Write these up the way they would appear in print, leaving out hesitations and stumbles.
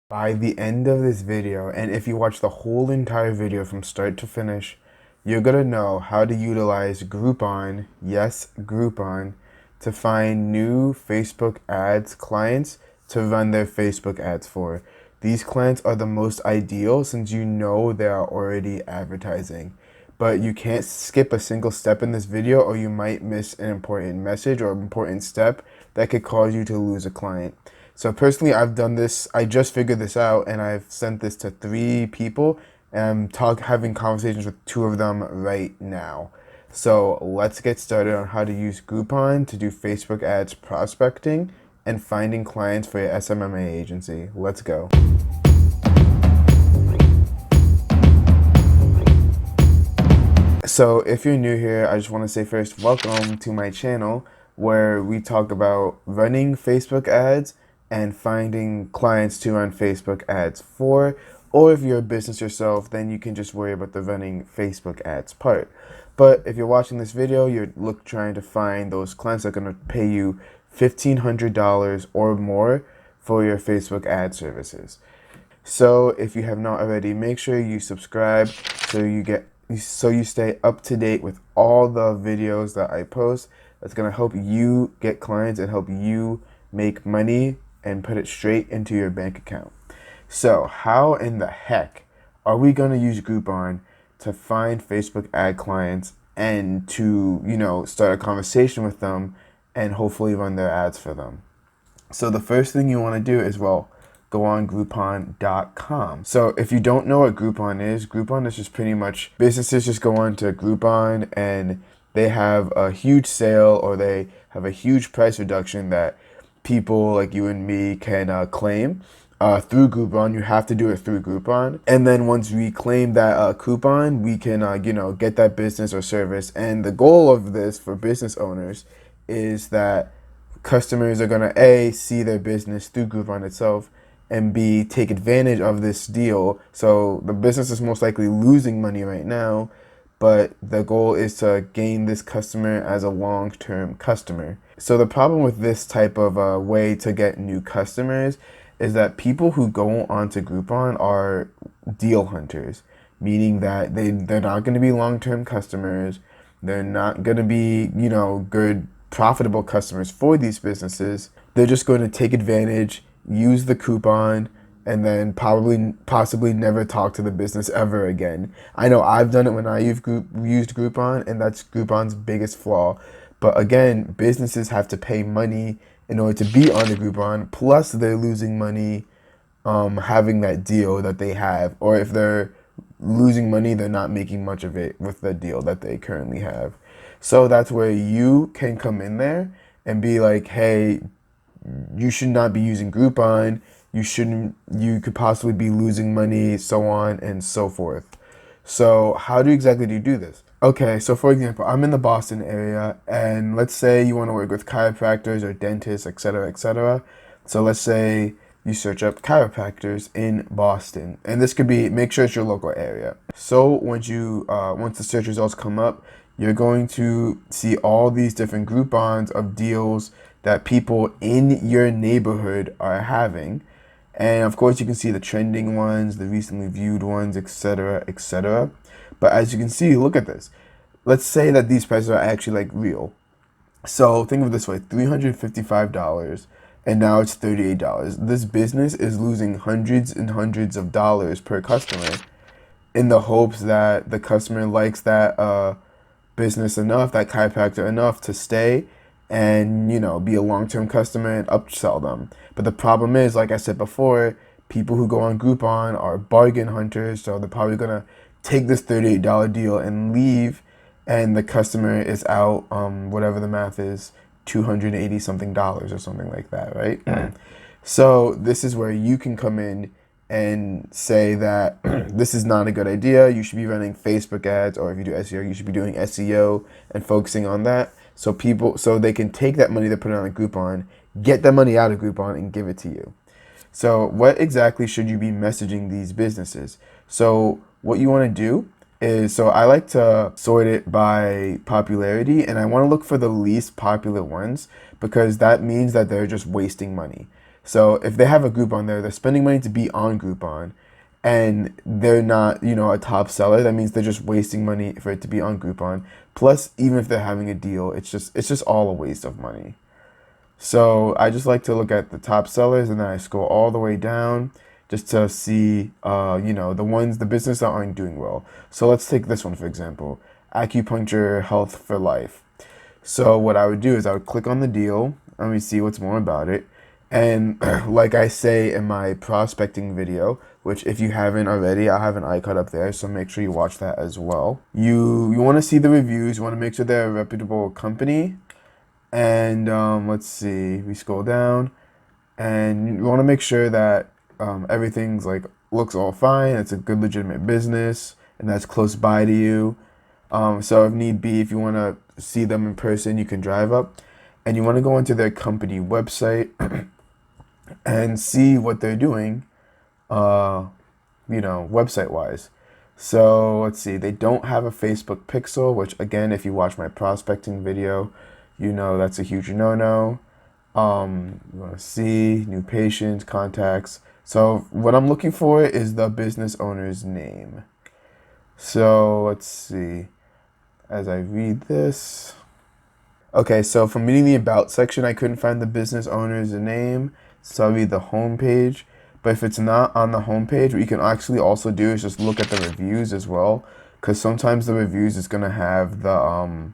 By the end of this video, and if you watch the whole entire video from start to finish, you're gonna know how to utilize Groupon, yes, Groupon, to find new Facebook ads clients to run their Facebook ads for. These clients are the most ideal since you know they are already advertising. But you can't skip a single step in this video or you might miss an important message or important step that could cause you to lose a client. So personally, I've done this. I just figured this out, and I've sent this to 3 people, and I'm having conversations with 2 of them right now. So let's get started on how to use Groupon to do Facebook ads prospecting and finding clients for your SMMA agency. Let's go. So if you're new here, I just want to say first, welcome to my channel where we talk about running Facebook ads and finding clients to run Facebook ads for. Or if you're a business yourself, then you can just worry about the running Facebook ads part. But if you're watching this video, you're trying to find those clients that are going to pay you $1,500 or more for your Facebook ad services. So if you have not already, make sure you subscribe so you stay up to date with all the videos that I post. That's going to help you get clients and help you make money and put it straight into your bank account. So how in the heck are we going to use Groupon to find Facebook ad clients and to, start a conversation with them and hopefully run their ads for them? So the first thing you want to do is, go on Groupon.com. So if you don't know what Groupon is just pretty much businesses just go on to Groupon and they have a huge sale or they have a huge price reduction that people like you and me can claim through Groupon. You have to do it through Groupon. And then once we claim that coupon, we can, get that business or service. And the goal of this for business owners is that customers are going to A, see their business through Groupon itself, and B, take advantage of this deal. So the business is most likely losing money right now, but the goal is to gain this customer as a long-term customer. So the problem with this type of way to get new customers is that people who go onto Groupon are deal hunters, meaning that they're not going to be long-term customers. They're not going to be, good, profitable customers for these businesses. They're just going to take advantage, use the coupon, and then possibly never talk to the business ever again. I know I've done it when I used Groupon, and that's Groupon's biggest flaw. But again, businesses have to pay money in order to be on the Groupon, plus they're losing money having that deal that they have. Or if they're losing money, they're not making much of it with the deal that they currently have. So that's where you can come in there and be like, hey, you should not be using Groupon. You could possibly be losing money, so on and so forth. So how exactly do you do this? Okay, so for example, I'm in the Boston area, and let's say you want to work with chiropractors or dentists, etc., etc. So let's say you search up chiropractors in Boston, and this could be, make sure it's your local area. So once the search results come up, you're going to see all these different Groupons of deals that people in your neighborhood are having. And of course, you can see the trending ones, the recently viewed ones, etc., etc. But as you can see, look at this. Let's say that these prices are actually like real. So think of it this way, $355, and now it's $38. This business is losing hundreds and hundreds of dollars per customer in the hopes that the customer likes that business enough, that chiropractor enough to stay and, be a long-term customer and upsell them. But the problem is, like I said before, people who go on Groupon are bargain hunters, so they're probably going to take this $38 deal and leave, and the customer is out, whatever the math is, $280 something or something like that, right? So this is where you can come in and say that this is not a good idea. You should be running Facebook ads, or if you do SEO, you should be doing SEO and focusing on that. So they can take that money they put on a Groupon, get that money out of Groupon, and give it to you. So what exactly should you be messaging these businesses? So what you want to do is, so I like to sort it by popularity, and I want to look for the least popular ones because that means that they're just wasting money. So if they have a Groupon there, they're spending money to be on Groupon, and they're not, a top seller. That means they're just wasting money for it to be on Groupon. Plus, even if they're having a deal, it's just all a waste of money. So I just like to look at the top sellers, and then I scroll all the way down just to see, the business that aren't doing well. So let's take this one for example, Acupuncture Health for Life. So what I would do is I would click on the deal. Let me see what's more about it. And like I say in my prospecting video, which if you haven't already, I have an icon up there, so make sure you watch that as well. You want to see the reviews. You want to make sure they're a reputable company. And let's see, we scroll down, and you want to make sure that everything's like looks all fine. It's a good legitimate business, and that's close by to you. So if need be, if you want to see them in person, you can drive up, and you want to go into their company website and see what they're doing, website wise. So let's see, they don't have a Facebook pixel, which again, if you watch my prospecting video, that's a huge no-no. You want to see new patients, contacts. So what I'm looking for is the business owner's name. So let's see, as I read this. Okay, so from reading the About section, I couldn't find the business owner's name, so I'll read the home page. But if it's not on the home page, what you can actually also do is just look at the reviews as well, because sometimes the reviews is going to have the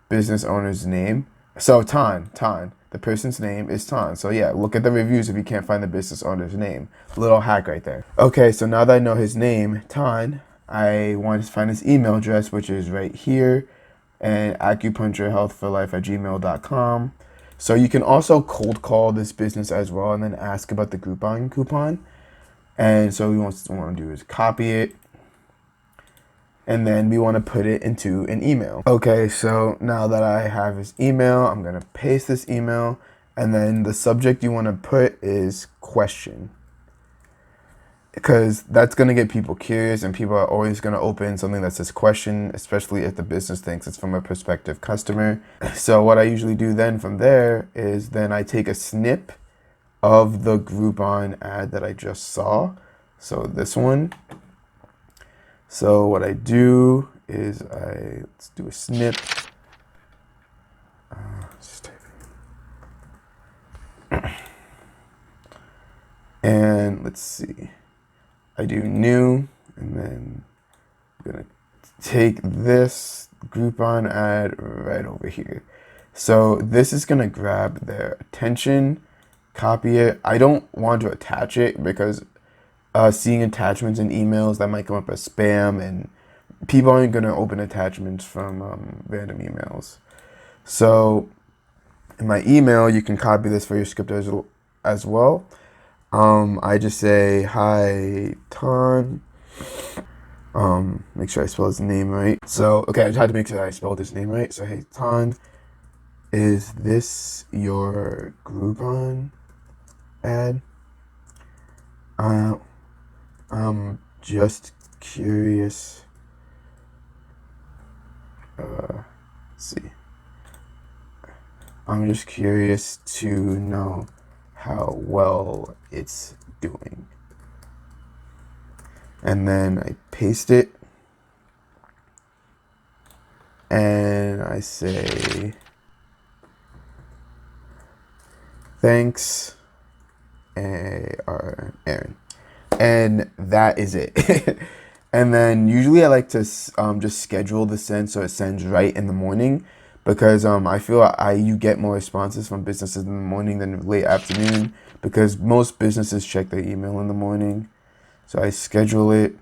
business owner's name. So Tan, the person's name is Tan. So yeah, look at the reviews if you can't find the business owner's name. Little hack right there. Okay, so now that I know his name, Tan, I want to find his email address, which is right here, and acupuncturehealthforlife@gmail.com. So you can also cold call this business as well, and then ask about the Groupon coupon. And so what we want to do is copy it, and then we want to put it into an email. Okay, so now that I have his email, I'm going to paste this email, and then the subject you want to put is question, because that's going to get people curious, and people are always going to open something that says question, especially if the business thinks it's from a prospective customer. So what I usually do then from there is then I take a snip of the Groupon ad that I just saw. So this one. So what I do is let's do a snip. And let's see. I do new, and then I'm gonna take this Groupon ad right over here. So this is gonna grab their attention, copy it. I don't want to attach it because seeing attachments in emails, that might come up as spam, and people aren't gonna open attachments from random emails. So in my email, you can copy this for your script as well. I just say, hi, Tan. Make sure I spell his name right. So, okay, I tried to make sure I spelled his name right. So, hey, Tan, is this your Groupon ad? I'm just curious. Let's see. I'm just curious to know how well it's doing. And then I paste it, and I say, thanks, Aaron. And that is it. And then usually I like to just schedule the send so it sends right in the morning, because I feel you get more responses from businesses in the morning than late afternoon, because most businesses check their email in the morning. So I schedule it.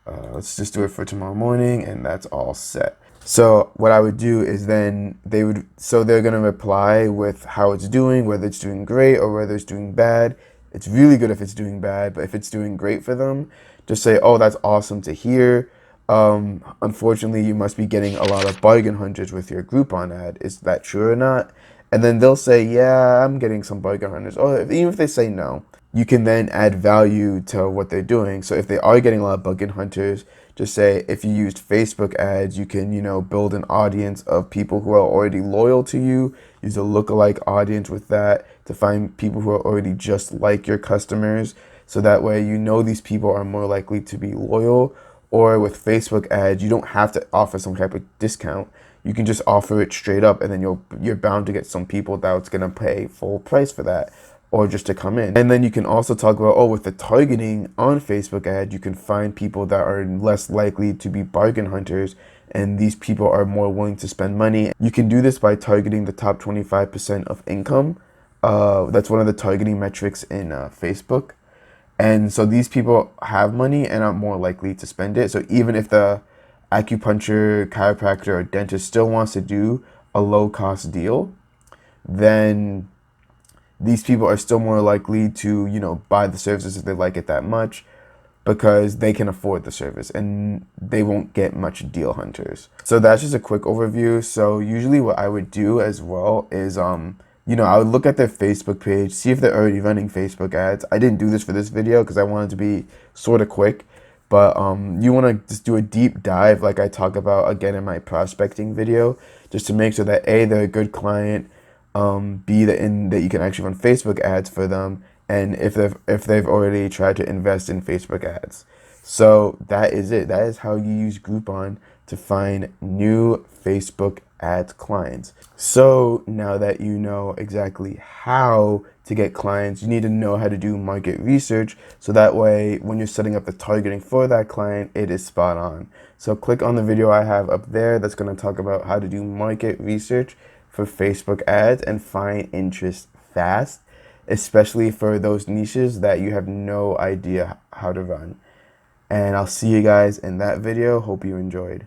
Let's just do it for tomorrow morning, and that's all set. So what I would do is then they're going to reply with how it's doing, whether it's doing great or whether it's doing bad. It's really good if it's doing bad, but if it's doing great for them, just say, oh, that's awesome to hear. Unfortunately, you must be getting a lot of bargain hunters with your Groupon ad. Is that true or not? And then they'll say, yeah, I'm getting some bargain hunters. Or even if they say no, you can then add value to what they're doing. So if they are getting a lot of bargain hunters, just say, if you used Facebook ads, you can, build an audience of people who are already loyal to you. Use a lookalike audience with that to find people who are already just like your customers. So that way, you know, these people are more likely to be loyal. Or with Facebook ads, you don't have to offer some type of discount. You can just offer it straight up, and then you're bound to get some people that's gonna pay full price for that, or just to come in. And then you can also talk about, oh, with the targeting on Facebook ad, you can find people that are less likely to be bargain hunters, and these people are more willing to spend money. You can do this by targeting the top 25% of income. That's one of the targeting metrics in Facebook. And so these people have money and are more likely to spend it. So even if the acupuncture, chiropractor, or dentist still wants to do a low cost deal, then these people are still more likely to, you know, buy the services if they like it that much, because they can afford the service and they won't get much deal hunters. So that's just a quick overview. So usually what I would do as well is, you know, I would look at their Facebook page, see if they're already running Facebook ads. I didn't do this for this video because I wanted to be sort of quick, but you want to just do a deep dive like I talk about again in my prospecting video, just to make sure that A, they're a good client, B, that you can actually run Facebook ads for them, and if they've already tried to invest in Facebook ads. So that is it. That is how you use Groupon to find new Facebook ads clients. So now that you know exactly how to get clients, you need to know how to do market research, so that way when you're setting up the targeting for that client, it is spot on. So click on the video I have up there that's going to talk about how to do market research for Facebook ads and find interest fast, especially for those niches that you have no idea how to run. And I'll see you guys in that video. Hope you enjoyed.